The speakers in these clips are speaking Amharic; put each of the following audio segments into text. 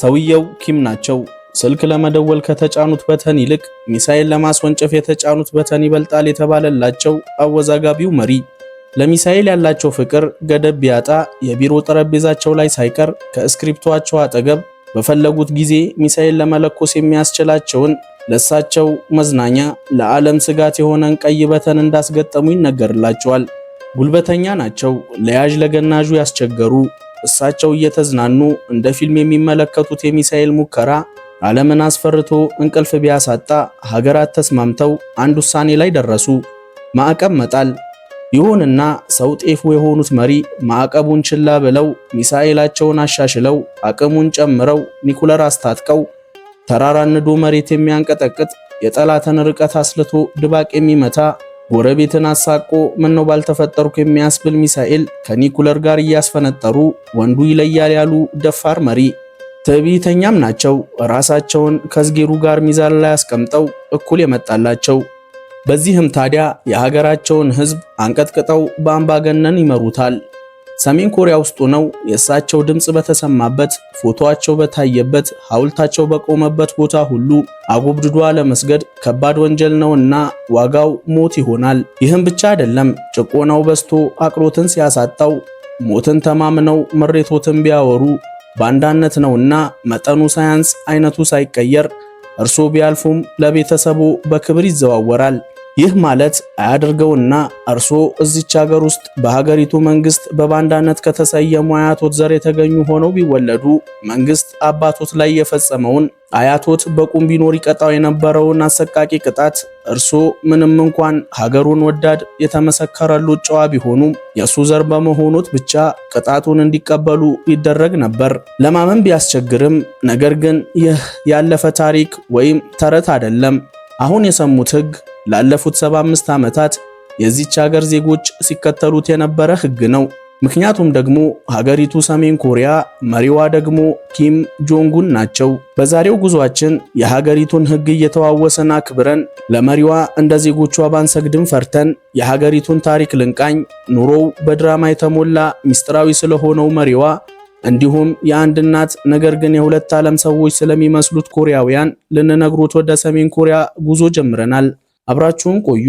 ሰውየው ኪም ናቸው። ስልክ ለመደወል ከተጫኑት በተን ይልቅ ሚሳኤል ለማስወንጨፍ የተጫኑት በተን ይበልጣል የተባለላቸው አወዛጋቢው መሪ ለሚሳኤል ያላቸው ፍቅር ገደብ ቢያጣ የቢሮ ጠረጴዛቸው ላይ ሳይቀር ከስክሪፕቷቸው አጠገብ በፈለጉት ጊዜ ሚሳኤል ለመለኮስ የሚያስችላቸውን ለሳቸው መዝናኛ ለዓለም ስጋት የሆነን ቀይ በተን እንዳስገጠሙ ይነገርላቸዋል። ጉልበተኛ ናቸው። ለያዥ ለገናዡ ያስቸገሩ እሳቸው እየተዝናኑ እንደ ፊልም የሚመለከቱት የሚሳኤል ሙከራ ዓለምን አስፈርቶ እንቅልፍ ቢያሳጣ ሀገራት ተስማምተው አንድ ውሳኔ ላይ ደረሱ። ማዕቀብ መጣል። ይሁንና ሰው ጤፉ የሆኑት መሪ ማዕቀቡን ችላ ብለው ሚሳኤላቸውን አሻሽለው አቅሙን ጨምረው ኒኩለር አስታጥቀው ተራራን ንዶ መሬት የሚያንቀጠቅጥ የጠላትን ርቀት አስልቶ ድባቅ የሚመታ ጎረቤትን አሳቆ ምነው ባልተፈጠሩክ የሚያስብል ሚሳኤል ከኒኩለር ጋር እያስፈነጠሩ ወንዱ ይለያል ያሉ ደፋር መሪ። ትዕቢተኛም ናቸው። ራሳቸውን ከዝጌሩ ጋር ሚዛን ላይ አስቀምጠው እኩል የመጣላቸው። በዚህም ታዲያ የሀገራቸውን ሕዝብ አንቀጥቅጠው በአምባገነን ይመሩታል። ሰሜን ኮሪያ ውስጥ ነው የእሳቸው ድምጽ በተሰማበት፣ ፎቶአቸው በታየበት፣ ሐውልታቸው በቆመበት ቦታ ሁሉ አጎብድዶ ለመስገድ ከባድ ወንጀል ነውና ዋጋው ሞት ይሆናል። ይህም ብቻ አይደለም፣ ጭቆናው በዝቶ አቅሎትን ሲያሳጣው ሞትን ተማምነው ምሬቶትን ቢያወሩ ባንዳነት ነውና መጠኑ ሳያንስ አይነቱ ሳይቀየር እርሶ ቢያልፉም ለቤተሰቡ በክብር ይዘዋወራል። ይህ ማለት አያድርገውና እርሶ እዚች ሀገር ውስጥ በሀገሪቱ መንግስት በባንዳነት ከተሰየሙ አያቶት ዘር የተገኙ ሆነው ቢወለዱ መንግስት አባቶት ላይ የፈጸመውን አያቶት በቁም ቢኖር ይቀጣው የነበረውን አሰቃቂ ቅጣት እርሶ ምንም እንኳን ሀገሩን ወዳድ የተመሰከረሉት ጨዋ ቢሆኑም የሱ ዘር በመሆኑት ብቻ ቅጣቱን እንዲቀበሉ ይደረግ ነበር። ለማመን ቢያስቸግርም ነገር ግን ይህ ያለፈ ታሪክ ወይም ተረት አይደለም። አሁን የሰሙት ህግ ላለፉት 75 ዓመታት የዚች ሀገር ዜጎች ሲከተሉት የነበረ ህግ ነው። ምክንያቱም ደግሞ ሀገሪቱ ሰሜን ኮሪያ፣ መሪዋ ደግሞ ኪም ጆንጉን ናቸው። በዛሬው ጉዟችን የሀገሪቱን ህግ እየተዋወሰን አክብረን ለመሪዋ እንደ ዜጎቿ ባንሰግድም ፈርተን የሀገሪቱን ታሪክ ልንቃኝ፣ ኑሮው በድራማ የተሞላ ሚስጥራዊ ስለሆነው መሪዋ እንዲሁም የአንድ እናት ነገር ግን የሁለት ዓለም ሰዎች ስለሚመስሉት ኮሪያውያን ልንነግሩት ወደ ሰሜን ኮሪያ ጉዞ ጀምረናል። አብራችሁን ቆዩ።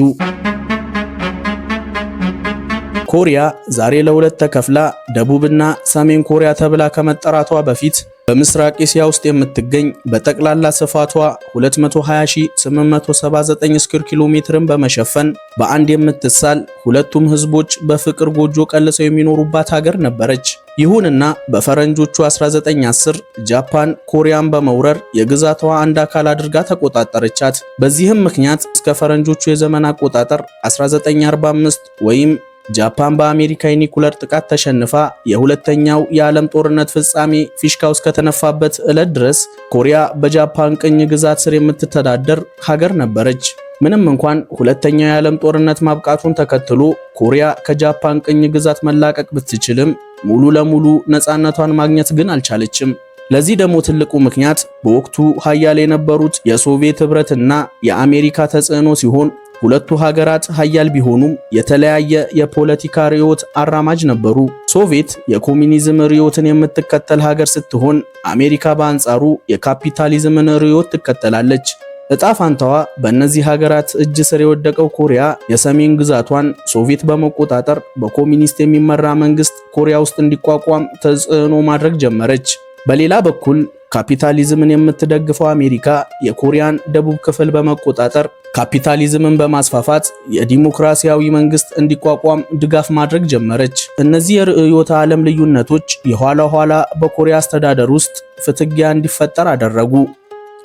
ኮሪያ ዛሬ ለሁለት ተከፍላ ደቡብና ሰሜን ኮሪያ ተብላ ከመጠራቷ በፊት በምስራቅ እስያ ውስጥ የምትገኝ በጠቅላላ ስፋቷ 220879 ስኩዌር ኪሎ ሜትርን በመሸፈን በአንድ የምትሳል ሁለቱም ህዝቦች በፍቅር ጎጆ ቀልሰው የሚኖሩባት ሀገር ነበረች። ይሁንና በፈረንጆቹ 1910 ጃፓን ኮሪያን በመውረር የግዛቷ አንድ አካል አድርጋ ተቆጣጠረቻት። በዚህም ምክንያት እስከ ፈረንጆቹ የዘመን አቆጣጠር 1945 ወይም ጃፓን በአሜሪካ የኒኩለር ጥቃት ተሸንፋ የሁለተኛው የዓለም ጦርነት ፍጻሜ ፊሽካው እስከተነፋበት ዕለት ድረስ ኮሪያ በጃፓን ቅኝ ግዛት ስር የምትተዳደር ሀገር ነበረች። ምንም እንኳን ሁለተኛው የዓለም ጦርነት ማብቃቱን ተከትሎ ኮሪያ ከጃፓን ቅኝ ግዛት መላቀቅ ብትችልም ሙሉ ለሙሉ ነፃነቷን ማግኘት ግን አልቻለችም። ለዚህ ደግሞ ትልቁ ምክንያት በወቅቱ ሀያል የነበሩት የሶቪየት ህብረትና የአሜሪካ ተጽዕኖ ሲሆን ሁለቱ ሀገራት ሀያል ቢሆኑም የተለያየ የፖለቲካ ርዕዮት አራማጅ ነበሩ። ሶቪየት የኮሚኒዝም ርዕዮትን የምትከተል ሀገር ስትሆን አሜሪካ በአንጻሩ የካፒታሊዝምን ርዕዮት ትከተላለች። እጣ ፋንታዋ በእነዚህ ሀገራት እጅ ስር የወደቀው ኮሪያ የሰሜን ግዛቷን ሶቪየት በመቆጣጠር በኮሚኒስት የሚመራ መንግስት ኮሪያ ውስጥ እንዲቋቋም ተጽዕኖ ማድረግ ጀመረች። በሌላ በኩል ካፒታሊዝምን የምትደግፈው አሜሪካ የኮሪያን ደቡብ ክፍል በመቆጣጠር ካፒታሊዝምን በማስፋፋት የዲሞክራሲያዊ መንግስት እንዲቋቋም ድጋፍ ማድረግ ጀመረች። እነዚህ የርዕዮተ ዓለም ልዩነቶች የኋላ ኋላ በኮሪያ አስተዳደር ውስጥ ፍትጊያ እንዲፈጠር አደረጉ።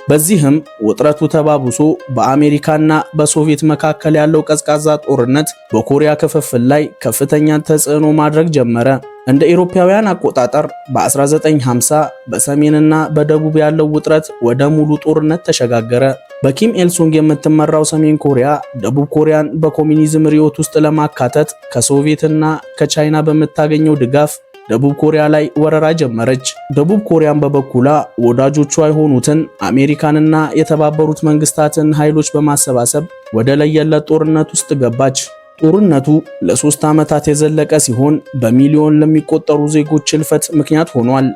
በዚህም ውጥረቱ ተባብሶ በአሜሪካና በሶቪየት መካከል ያለው ቀዝቃዛ ጦርነት በኮሪያ ክፍፍል ላይ ከፍተኛ ተጽዕኖ ማድረግ ጀመረ። እንደ ኢሮፓውያን አቆጣጠር በ1950 በሰሜንና በደቡብ ያለው ውጥረት ወደ ሙሉ ጦርነት ተሸጋገረ። በኪም ኤልሱንግ የምትመራው ሰሜን ኮሪያ ደቡብ ኮሪያን በኮሚኒዝም ርዕዮት ውስጥ ለማካተት ከሶቪየትና ከቻይና በምታገኘው ድጋፍ ደቡብ ኮሪያ ላይ ወረራ ጀመረች። ደቡብ ኮሪያን በበኩሏ ወዳጆቿ የሆኑትን አሜሪካንና የተባበሩት መንግስታትን ኃይሎች በማሰባሰብ ወደ ለየለት ጦርነት ውስጥ ገባች። ጦርነቱ ለ3 ዓመታት የዘለቀ ሲሆን በሚሊዮን ለሚቆጠሩ ዜጎች ህልፈት ምክንያት ሆኗል።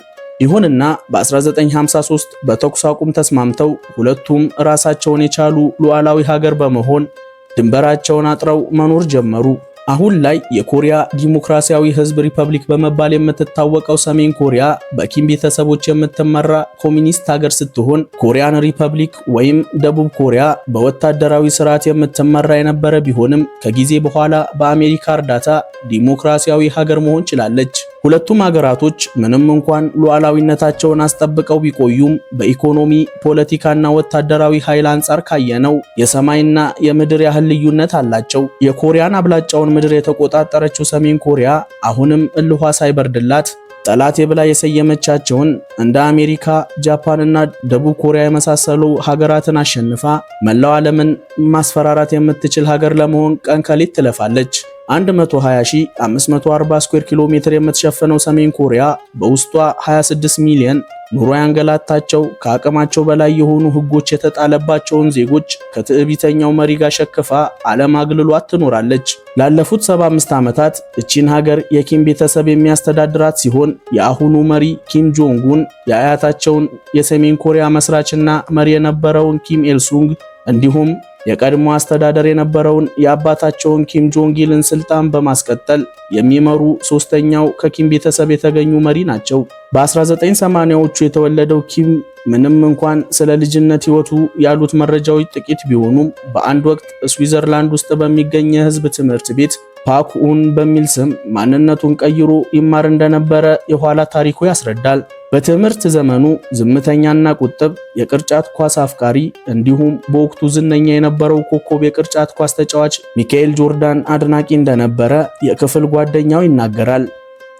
ይሁንና በ1953 በተኩስ አቁም ተስማምተው ሁለቱም ራሳቸውን የቻሉ ሉዓላዊ ሀገር በመሆን ድንበራቸውን አጥረው መኖር ጀመሩ። አሁን ላይ የኮሪያ ዲሞክራሲያዊ ሕዝብ ሪፐብሊክ በመባል የምትታወቀው ሰሜን ኮሪያ በኪም ቤተሰቦች የምትመራ ኮሚኒስት ሀገር ስትሆን ኮሪያን ሪፐብሊክ ወይም ደቡብ ኮሪያ በወታደራዊ ስርዓት የምትመራ የነበረ ቢሆንም ከጊዜ በኋላ በአሜሪካ እርዳታ ዲሞክራሲያዊ ሀገር መሆን ችላለች። ሁለቱም ሀገራቶች ምንም እንኳን ሉዓላዊነታቸውን አስጠብቀው ቢቆዩም በኢኮኖሚ ፖለቲካና ወታደራዊ ኃይል አንጻር ካየነው የሰማይና የምድር ያህል ልዩነት አላቸው። የኮሪያን አብላጫውን ምድር የተቆጣጠረችው ሰሜን ኮሪያ አሁንም እልኋ ሳይበርድላት ጠላቴ ብላ የሰየመቻቸውን እንደ አሜሪካ፣ ጃፓንና ደቡብ ኮሪያ የመሳሰሉ ሀገራትን አሸንፋ መላው ዓለምን ማስፈራራት የምትችል ሀገር ለመሆን ቀን ከሌት ትለፋለች። 120,540 ስኩዌር ኪሎ ሜትር የምትሸፍነው ሰሜን ኮሪያ በውስጧ 26 ሚሊዮን ኑሮ ያንገላታቸው ከአቅማቸው በላይ የሆኑ ሕጎች የተጣለባቸውን ዜጎች ከትዕቢተኛው መሪ ጋር ሸክፋ ዓለም አግልሏት ትኖራለች። ላለፉት 75 ዓመታት እቺን ሀገር የኪም ቤተሰብ የሚያስተዳድራት ሲሆን የአሁኑ መሪ ኪም ጆንጉን የአያታቸውን የሰሜን ኮሪያ መስራችና መሪ የነበረውን ኪም ኤልሱንግ እንዲሁም የቀድሞ አስተዳደር የነበረውን የአባታቸውን ኪም ጆንግ ኢልን ስልጣን በማስቀጠል የሚመሩ ሶስተኛው ከኪም ቤተሰብ የተገኙ መሪ ናቸው። በ1980ዎቹ የተወለደው ኪም ምንም እንኳን ስለ ልጅነት ሕይወቱ ያሉት መረጃዎች ጥቂት ቢሆኑም በአንድ ወቅት ስዊዘርላንድ ውስጥ በሚገኝ የሕዝብ ትምህርት ቤት ፓክኡን በሚል ስም ማንነቱን ቀይሮ ይማር እንደነበረ የኋላ ታሪኩ ያስረዳል። በትምህርት ዘመኑ ዝምተኛና ቁጥብ፣ የቅርጫት ኳስ አፍቃሪ እንዲሁም በወቅቱ ዝነኛ የነበረው ኮከብ የቅርጫት ኳስ ተጫዋች ሚካኤል ጆርዳን አድናቂ እንደነበረ የክፍል ጓደኛው ይናገራል።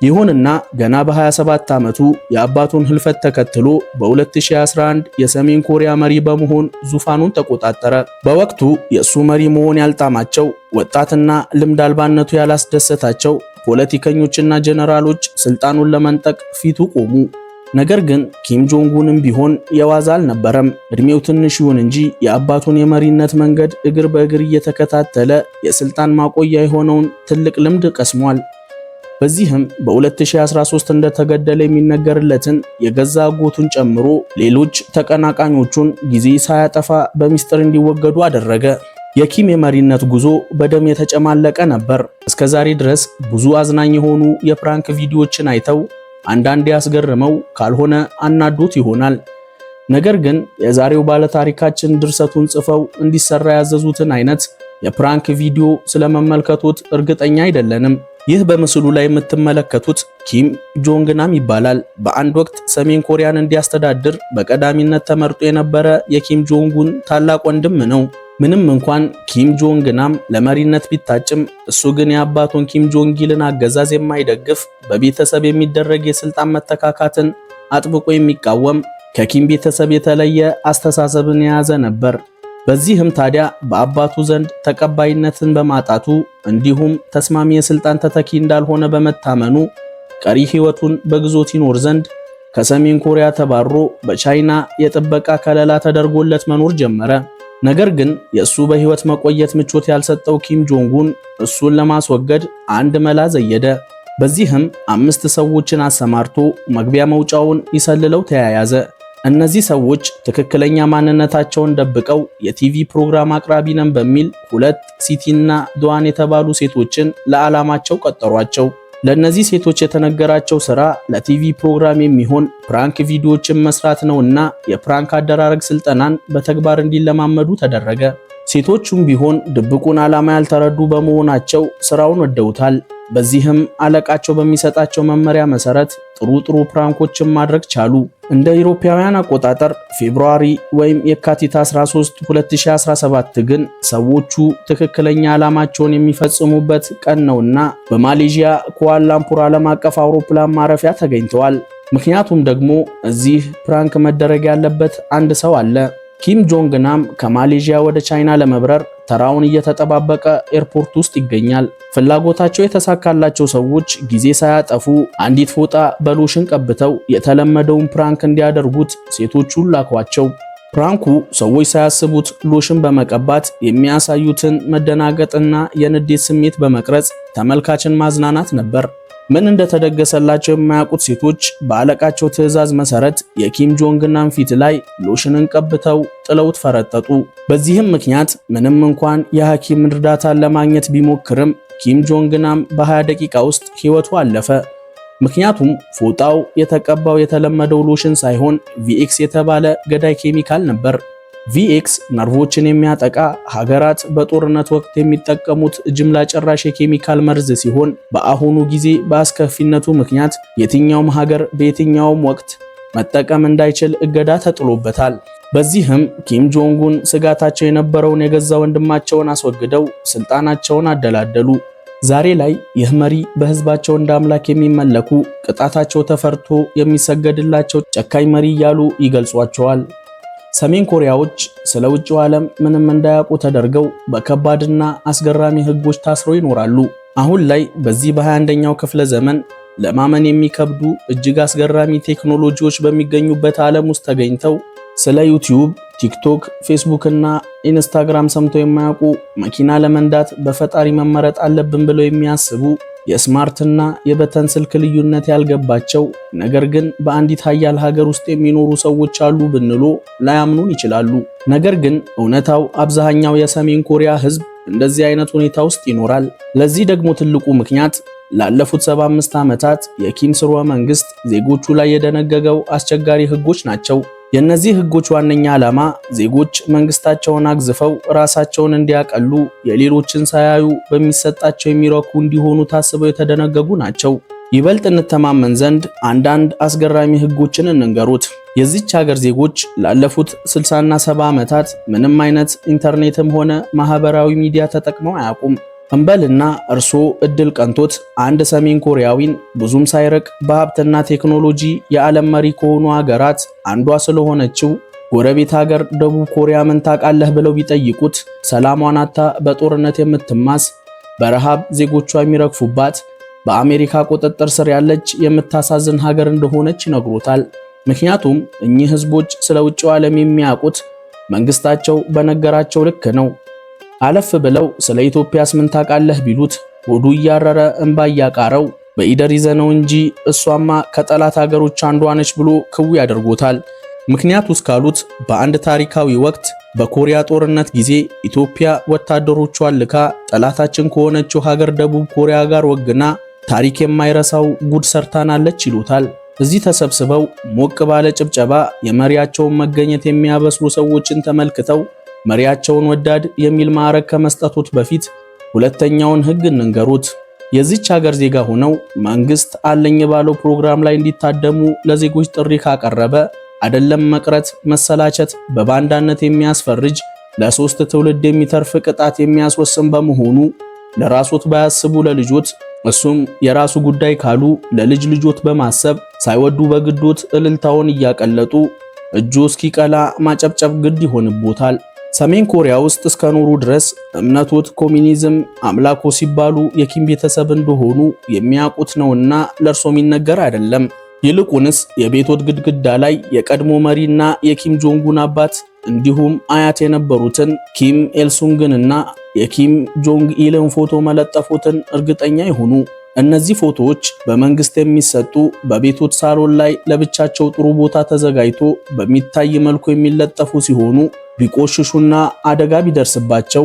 ይሁንና ገና በ27 ዓመቱ የአባቱን ህልፈት ተከትሎ በ2011 የሰሜን ኮሪያ መሪ በመሆን ዙፋኑን ተቆጣጠረ። በወቅቱ የእሱ መሪ መሆን ያልጣማቸው ወጣትና ልምድ አልባነቱ ያላስደሰታቸው ፖለቲከኞችና ጀነራሎች ስልጣኑን ለመንጠቅ ፊቱ ቆሙ። ነገር ግን ኪም ጆንጉንም ቢሆን የዋዛ አልነበረም። እድሜው ትንሽ ይሁን እንጂ የአባቱን የመሪነት መንገድ እግር በእግር እየተከታተለ የስልጣን ማቆያ የሆነውን ትልቅ ልምድ ቀስሟል። በዚህም በ2013 እንደተገደለ የሚነገርለትን የገዛ አጎቱን ጨምሮ ሌሎች ተቀናቃኞቹን ጊዜ ሳያጠፋ በሚስጥር እንዲወገዱ አደረገ። የኪም የመሪነት ጉዞ በደም የተጨማለቀ ነበር። እስከዛሬ ድረስ ብዙ አዝናኝ የሆኑ የፕራንክ ቪዲዮዎችን አይተው አንዳንዴ ያስገርመው ካልሆነ አናዶት ይሆናል። ነገር ግን የዛሬው ባለታሪካችን ድርሰቱን ጽፈው እንዲሰራ ያዘዙትን አይነት የፕራንክ ቪዲዮ ስለመመልከቱት እርግጠኛ አይደለንም። ይህ በምስሉ ላይ የምትመለከቱት ኪም ጆንግ ናም ይባላል። በአንድ ወቅት ሰሜን ኮሪያን እንዲያስተዳድር በቀዳሚነት ተመርጦ የነበረ የኪም ጆንጉን ታላቅ ወንድም ነው። ምንም እንኳን ኪም ጆንግ ናም ለመሪነት ቢታጭም እሱ ግን የአባቱን ኪም ጆንግ ኢልን አገዛዝ የማይደግፍ በቤተሰብ የሚደረግ የስልጣን መተካካትን አጥብቆ የሚቃወም ከኪም ቤተሰብ የተለየ አስተሳሰብን የያዘ ነበር። በዚህም ታዲያ በአባቱ ዘንድ ተቀባይነትን በማጣቱ እንዲሁም ተስማሚ የስልጣን ተተኪ እንዳልሆነ በመታመኑ ቀሪ ሕይወቱን በግዞት ይኖር ዘንድ ከሰሜን ኮሪያ ተባሮ በቻይና የጥበቃ ከለላ ተደርጎለት መኖር ጀመረ። ነገር ግን የእሱ በሕይወት መቆየት ምቾት ያልሰጠው ኪም ጆንጉን እሱን ለማስወገድ አንድ መላ ዘየደ። በዚህም 5 ሰዎችን አሰማርቶ መግቢያ መውጫውን ይሰልለው ተያያዘ። እነዚህ ሰዎች ትክክለኛ ማንነታቸውን ደብቀው የቲቪ ፕሮግራም አቅራቢ ነን በሚል 2 ሲቲና ዶዋን የተባሉ ሴቶችን ለዓላማቸው ቀጠሯቸው። ለእነዚህ ሴቶች የተነገራቸው ሥራ ለቲቪ ፕሮግራም የሚሆን ፕራንክ ቪዲዮዎችን መስራት ነውና የፕራንክ አደራረግ ስልጠናን በተግባር እንዲለማመዱ ተደረገ። ሴቶቹም ቢሆን ድብቁን ዓላማ ያልተረዱ በመሆናቸው ስራውን ወደውታል። በዚህም አለቃቸው በሚሰጣቸው መመሪያ መሰረት ጥሩ ፕራንኮችን ማድረግ ቻሉ። እንደ አውሮፓውያን አቆጣጠር ፌብሩዋሪ ወይም የካቲት 13 2017 ግን ሰዎቹ ትክክለኛ ዓላማቸውን የሚፈጽሙበት ቀን ነውና በማሌዥያ ኩዋላላምፑር ዓለም አቀፍ አውሮፕላን ማረፊያ ተገኝተዋል። ምክንያቱም ደግሞ እዚህ ፕራንክ መደረግ ያለበት አንድ ሰው አለ። ኪም ጆንግ ናም ከማሌዥያ ወደ ቻይና ለመብረር ተራውን እየተጠባበቀ ኤርፖርት ውስጥ ይገኛል። ፍላጎታቸው የተሳካላቸው ሰዎች ጊዜ ሳያጠፉ አንዲት ፎጣ በሎሽን ቀብተው የተለመደውን ፕራንክ እንዲያደርጉት ሴቶቹን ላኳቸው። ፕራንኩ ሰዎች ሳያስቡት ሎሽን በመቀባት የሚያሳዩትን መደናገጥና የንዴት ስሜት በመቅረጽ ተመልካችን ማዝናናት ነበር። ምን እንደተደገሰላቸው የማያውቁት ሴቶች በአለቃቸው ትዕዛዝ መሰረት የኪም ጆንግ ናም ፊት ላይ ሎሽንን ቀብተው ጥለውት ፈረጠጡ። በዚህም ምክንያት ምንም እንኳን የሐኪም እርዳታን ለማግኘት ቢሞክርም ኪም ጆንግ ናም በ20 ደቂቃ ውስጥ ሕይወቱ አለፈ። ምክንያቱም ፎጣው የተቀባው የተለመደው ሎሽን ሳይሆን ቪኤክስ የተባለ ገዳይ ኬሚካል ነበር። ቪኤክስ ነርቮችን የሚያጠቃ ሀገራት በጦርነት ወቅት የሚጠቀሙት ጅምላ ጨራሽ የኬሚካል መርዝ ሲሆን በአሁኑ ጊዜ በአስከፊነቱ ምክንያት የትኛውም ሀገር በየትኛውም ወቅት መጠቀም እንዳይችል እገዳ ተጥሎበታል። በዚህም ኪም ጆንጉን ስጋታቸው የነበረውን የገዛ ወንድማቸውን አስወግደው ስልጣናቸውን አደላደሉ። ዛሬ ላይ ይህ መሪ በህዝባቸው እንደ አምላክ የሚመለኩ ቅጣታቸው ተፈርቶ የሚሰገድላቸው ጨካኝ መሪ እያሉ ይገልጿቸዋል። ሰሜን ኮሪያዎች ስለ ውጭው ዓለም ምንም እንዳያውቁ ተደርገው በከባድና አስገራሚ ህጎች ታስረው ይኖራሉ። አሁን ላይ በዚህ በ21ኛው ክፍለ ዘመን ለማመን የሚከብዱ እጅግ አስገራሚ ቴክኖሎጂዎች በሚገኙበት ዓለም ውስጥ ተገኝተው ስለ ዩቲዩብ፣ ቲክቶክ፣ ፌስቡክ እና ኢንስታግራም ሰምተው የማያውቁ መኪና ለመንዳት በፈጣሪ መመረጥ አለብን ብለው የሚያስቡ የስማርትና የበተን ስልክ ልዩነት ያልገባቸው ነገር ግን በአንዲት ሀያል ሀገር ውስጥ የሚኖሩ ሰዎች አሉ ብንሎ ላያምኑን ይችላሉ። ነገር ግን እውነታው አብዛኛው የሰሜን ኮሪያ ህዝብ እንደዚህ አይነት ሁኔታ ውስጥ ይኖራል። ለዚህ ደግሞ ትልቁ ምክንያት ላለፉት 75 ዓመታት የኪም ስርወ መንግስት ዜጎቹ ላይ የደነገገው አስቸጋሪ ህጎች ናቸው። የእነዚህ ህጎች ዋነኛ ዓላማ ዜጎች መንግስታቸውን አግዝፈው ራሳቸውን እንዲያቀሉ፣ የሌሎችን ሳያዩ በሚሰጣቸው የሚረኩ እንዲሆኑ ታስበው የተደነገጉ ናቸው። ይበልጥ እንተማመን ዘንድ አንዳንድ አስገራሚ ህጎችን እንንገሩት። የዚች ሀገር ዜጎች ላለፉት 60 እና 70 ዓመታት ምንም አይነት ኢንተርኔትም ሆነ ማህበራዊ ሚዲያ ተጠቅመው አያውቁም። እንበልና እርሶ እድል ቀንቶት አንድ ሰሜን ኮሪያዊን ብዙም ሳይርቅ በሀብትና ቴክኖሎጂ የዓለም መሪ ከሆኑ ሀገራት አንዷ ስለሆነችው ጎረቤት ሀገር ደቡብ ኮሪያ ምን ታውቃለህ ብለው ቢጠይቁት ሰላሟን አጥታ በጦርነት የምትማስ፣ በረሃብ ዜጎቿ የሚረግፉባት፣ በአሜሪካ ቁጥጥር ስር ያለች የምታሳዝን ሀገር እንደሆነች ይነግሩታል። ምክንያቱም እኚህ ህዝቦች ስለ ውጭው ዓለም የሚያውቁት መንግስታቸው በነገራቸው ልክ ነው። አለፍ ብለው ስለ ኢትዮጵያስ ምን ታውቃለህ ቢሉት ሆዱ እያረረ እንባ እያቃረው በኢደር ይዘነው እንጂ እሷማ ከጠላት ሀገሮች አንዷ ነች ብሎ ክው ያደርጎታል። ምክንያቱስ ካሉት በአንድ ታሪካዊ ወቅት በኮሪያ ጦርነት ጊዜ ኢትዮጵያ ወታደሮቿን ልካ ጠላታችን ከሆነችው ሀገር ደቡብ ኮሪያ ጋር ወግና ታሪክ የማይረሳው ጉድ ሰርታናለች ይሉታል። እዚህ ተሰብስበው ሞቅ ባለ ጭብጨባ የመሪያቸውን መገኘት የሚያበስሩ ሰዎችን ተመልክተው መሪያቸውን ወዳድ የሚል ማዕረግ ከመስጠቱት በፊት ሁለተኛውን ህግ እንንገሩት። የዚች ሀገር ዜጋ ሆነው መንግስት አለኝ ባለው ፕሮግራም ላይ እንዲታደሙ ለዜጎች ጥሪ ካቀረበ አይደለም መቅረት፣ መሰላቸት በባንዳነት የሚያስፈርጅ ለሶስት ትውልድ የሚተርፍ ቅጣት የሚያስወስን በመሆኑ ለራሶት ባያስቡ ለልጆት፣ እሱም የራሱ ጉዳይ ካሉ ለልጅ ልጆት በማሰብ ሳይወዱ በግዶት እልልታውን እያቀለጡ እጁ እስኪቀላ ማጨብጨብ ግድ ይሆንቦታል። ሰሜን ኮሪያ ውስጥ እስከኖሩ ድረስ እምነቶት ኮሚኒዝም አምላኮ ሲባሉ የኪም ቤተሰብ እንደሆኑ የሚያውቁት ነውና ለርሶ የሚነገር አይደለም። ይልቁንስ የቤቶት ግድግዳ ላይ የቀድሞ መሪና የኪም ጆንጉን አባት እንዲሁም አያት የነበሩትን ኪም ኤልሱንግንና የኪም ጆንግ ኢልን ፎቶ መለጠፉትን እርግጠኛ ይሁኑ። እነዚህ ፎቶዎች በመንግስት የሚሰጡ በቤቶት ሳሎን ላይ ለብቻቸው ጥሩ ቦታ ተዘጋጅቶ በሚታይ መልኩ የሚለጠፉ ሲሆኑ ቢቆሽሹና አደጋ ቢደርስባቸው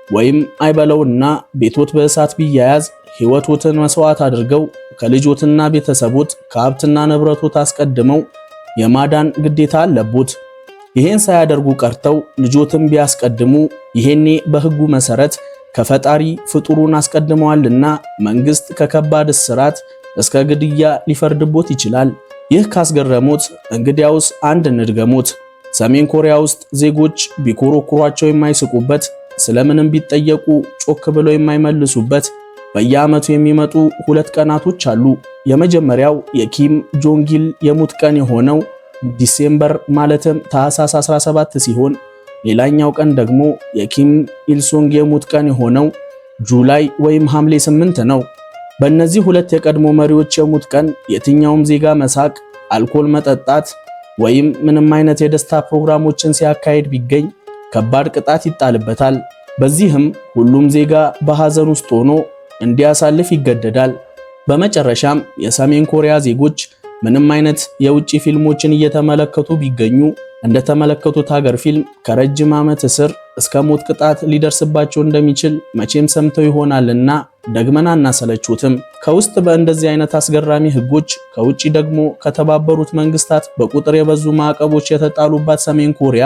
ወይም አይበለውና ቤቶት በእሳት ቢያያዝ ሕይወቶትን መስዋዕት አድርገው ከልጆትና ቤተሰቦት ከሀብትና ንብረቶት አስቀድመው የማዳን ግዴታ አለቦት። ይሄን ሳያደርጉ ቀርተው ልጆትን ቢያስቀድሙ ይሄኔ በሕጉ መሰረት ከፈጣሪ ፍጡሩን አስቀድመዋልና መንግስት ከከባድ እስራት እስከ ግድያ ሊፈርድቦት ይችላል። ይህ ካስገረሞት እንግዲያውስ አንድ እንድገሞት። ሰሜን ኮሪያ ውስጥ ዜጎች ቢኮረኩሯቸው የማይስቁበት፣ ስለምንም ቢጠየቁ ጮክ ብለው የማይመልሱበት በየዓመቱ የሚመጡ ሁለት ቀናቶች አሉ። የመጀመሪያው የኪም ጆንጊል የሙት ቀን የሆነው ዲሴምበር ማለትም ታህሳስ 17 ሲሆን ሌላኛው ቀን ደግሞ የኪም ኢልሱንግ የሙት ቀን የሆነው ጁላይ ወይም ሐምሌ 8 ነው። በእነዚህ ሁለት የቀድሞ መሪዎች የሙት ቀን የትኛውም ዜጋ መሳቅ፣ አልኮል መጠጣት ወይም ምንም አይነት የደስታ ፕሮግራሞችን ሲያካሂድ ቢገኝ ከባድ ቅጣት ይጣልበታል። በዚህም ሁሉም ዜጋ በሐዘን ውስጥ ሆኖ እንዲያሳልፍ ይገደዳል። በመጨረሻም የሰሜን ኮሪያ ዜጎች ምንም አይነት የውጭ ፊልሞችን እየተመለከቱ ቢገኙ እንደተመለከቱት ሀገር ፊልም ከረጅም ዓመት እስር እስከ ሞት ቅጣት ሊደርስባቸው እንደሚችል መቼም ሰምተው ይሆናልና ደግመን አናሰለቹትም። ከውስጥ በእንደዚህ አይነት አስገራሚ ህጎች፣ ከውጪ ደግሞ ከተባበሩት መንግስታት በቁጥር የበዙ ማዕቀቦች የተጣሉባት ሰሜን ኮሪያ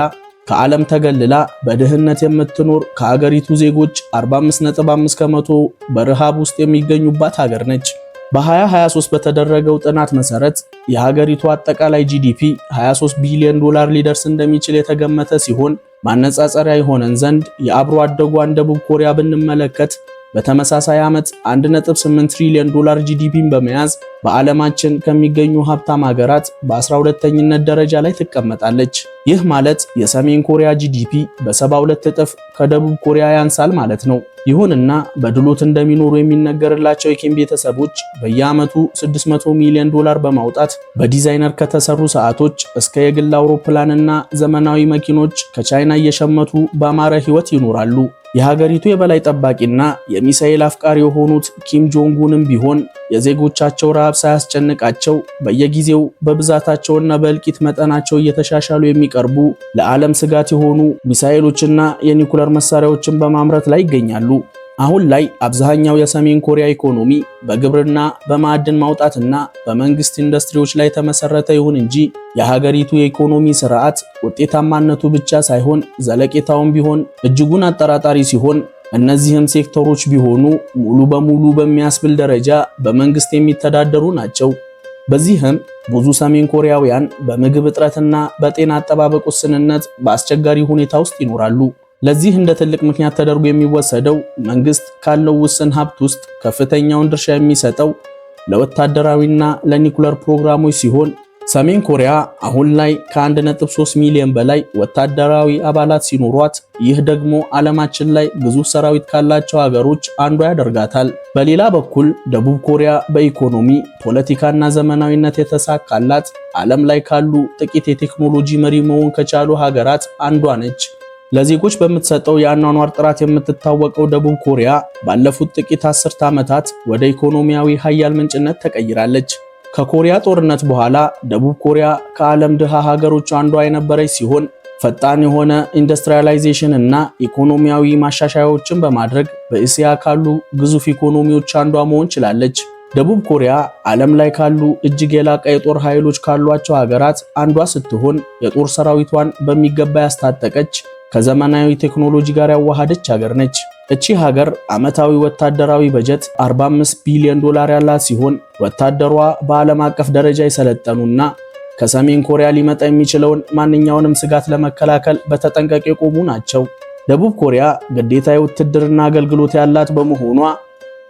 ከዓለም ተገልላ በድህነት የምትኖር ከሀገሪቱ ዜጎች 45.5 ከመቶ በረሃብ ውስጥ የሚገኙባት ሀገር ነች። በ2023 በተደረገው ጥናት መሰረት የሀገሪቱ አጠቃላይ ጂዲፒ 23 ቢሊዮን ዶላር ሊደርስ እንደሚችል የተገመተ ሲሆን ማነጻጸሪያ የሆነን ዘንድ የአብሮ አደጓን ደቡብ ኮሪያ ብንመለከት በተመሳሳይ ዓመት 1.8 ትሪሊዮን ዶላር ጂዲፒን በመያዝ በዓለማችን ከሚገኙ ሀብታም ሀገራት በ12ኛነት ደረጃ ላይ ትቀመጣለች። ይህ ማለት የሰሜን ኮሪያ ጂዲፒ በ72 እጥፍ ከደቡብ ኮሪያ ያንሳል ማለት ነው። ይሁንና በድሎት እንደሚኖሩ የሚነገርላቸው የኪም ቤተሰቦች በየዓመቱ 600 ሚሊዮን ዶላር በማውጣት በዲዛይነር ከተሰሩ ሰዓቶች እስከ የግል አውሮፕላንና ዘመናዊ መኪኖች ከቻይና እየሸመቱ በአማረ ሕይወት ይኖራሉ። የሀገሪቱ የበላይ ጠባቂና የሚሳኤል አፍቃሪ የሆኑት ኪም ጆንጉንም ቢሆን የዜጎቻቸው ረሃብ ሳያስጨንቃቸው በየጊዜው በብዛታቸውና በእልቂት መጠናቸው እየተሻሻሉ የሚቀርቡ ለዓለም ስጋት የሆኑ ሚሳኤሎችና የኒኩለር መሳሪያዎችን በማምረት ላይ ይገኛሉ። አሁን ላይ አብዛኛው የሰሜን ኮሪያ ኢኮኖሚ በግብርና በማዕድን ማውጣትና በመንግስት ኢንዱስትሪዎች ላይ ተመሰረተ ይሁን እንጂ የሀገሪቱ የኢኮኖሚ ስርዓት ውጤታማነቱ ብቻ ሳይሆን ዘለቄታውም ቢሆን እጅጉን አጠራጣሪ ሲሆን እነዚህም ሴክተሮች ቢሆኑ ሙሉ በሙሉ በሚያስብል ደረጃ በመንግስት የሚተዳደሩ ናቸው። በዚህም ብዙ ሰሜን ኮሪያውያን በምግብ እጥረትና በጤና አጠባበቅ ውስንነት በአስቸጋሪ ሁኔታ ውስጥ ይኖራሉ። ለዚህ እንደ ትልቅ ምክንያት ተደርጎ የሚወሰደው መንግስት ካለው ውስን ሀብት ውስጥ ከፍተኛውን ድርሻ የሚሰጠው ለወታደራዊና ለኒኩለር ፕሮግራሞች ሲሆን ሰሜን ኮሪያ አሁን ላይ ከ1.3 ሚሊዮን በላይ ወታደራዊ አባላት ሲኖሯት፣ ይህ ደግሞ ዓለማችን ላይ ግዙፍ ሰራዊት ካላቸው ሀገሮች አንዷ ያደርጋታል። በሌላ በኩል ደቡብ ኮሪያ በኢኮኖሚ ፖለቲካና ዘመናዊነት የተሳካላት ዓለም ላይ ካሉ ጥቂት የቴክኖሎጂ መሪ መሆን ከቻሉ ሀገራት አንዷ ነች። ለዜጎች በምትሰጠው የአኗኗር ጥራት የምትታወቀው ደቡብ ኮሪያ ባለፉት ጥቂት አስርት ዓመታት ወደ ኢኮኖሚያዊ ሀያል ምንጭነት ተቀይራለች። ከኮሪያ ጦርነት በኋላ ደቡብ ኮሪያ ከዓለም ድሃ ሀገሮች አንዷ የነበረች ሲሆን ፈጣን የሆነ ኢንዱስትሪያላይዜሽን እና ኢኮኖሚያዊ ማሻሻያዎችን በማድረግ በእስያ ካሉ ግዙፍ ኢኮኖሚዎች አንዷ መሆን ችላለች። ደቡብ ኮሪያ ዓለም ላይ ካሉ እጅግ የላቀ የጦር ኃይሎች ካሏቸው ሀገራት አንዷ ስትሆን የጦር ሰራዊቷን በሚገባ ያስታጠቀች ከዘመናዊ ቴክኖሎጂ ጋር ያዋሃደች ሀገር ነች። እቺ ሀገር ዓመታዊ ወታደራዊ በጀት 45 ቢሊዮን ዶላር ያላት ሲሆን ወታደሯ በዓለም አቀፍ ደረጃ የሰለጠኑና ከሰሜን ኮሪያ ሊመጣ የሚችለውን ማንኛውንም ስጋት ለመከላከል በተጠንቀቅ የቆሙ ናቸው። ደቡብ ኮሪያ ግዴታ የውትድርና አገልግሎት ያላት በመሆኗ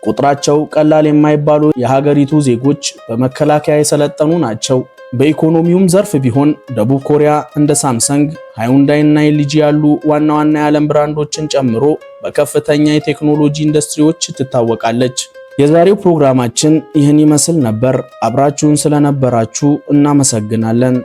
ቁጥራቸው ቀላል የማይባሉ የሀገሪቱ ዜጎች በመከላከያ የሰለጠኑ ናቸው። በኢኮኖሚውም ዘርፍ ቢሆን ደቡብ ኮሪያ እንደ ሳምሰንግ፣ ሃዩንዳይ እና ኤልጂ ያሉ ዋና ዋና የዓለም ብራንዶችን ጨምሮ በከፍተኛ የቴክኖሎጂ ኢንዱስትሪዎች ትታወቃለች። የዛሬው ፕሮግራማችን ይህን ይመስል ነበር። አብራችሁን ስለነበራችሁ እናመሰግናለን።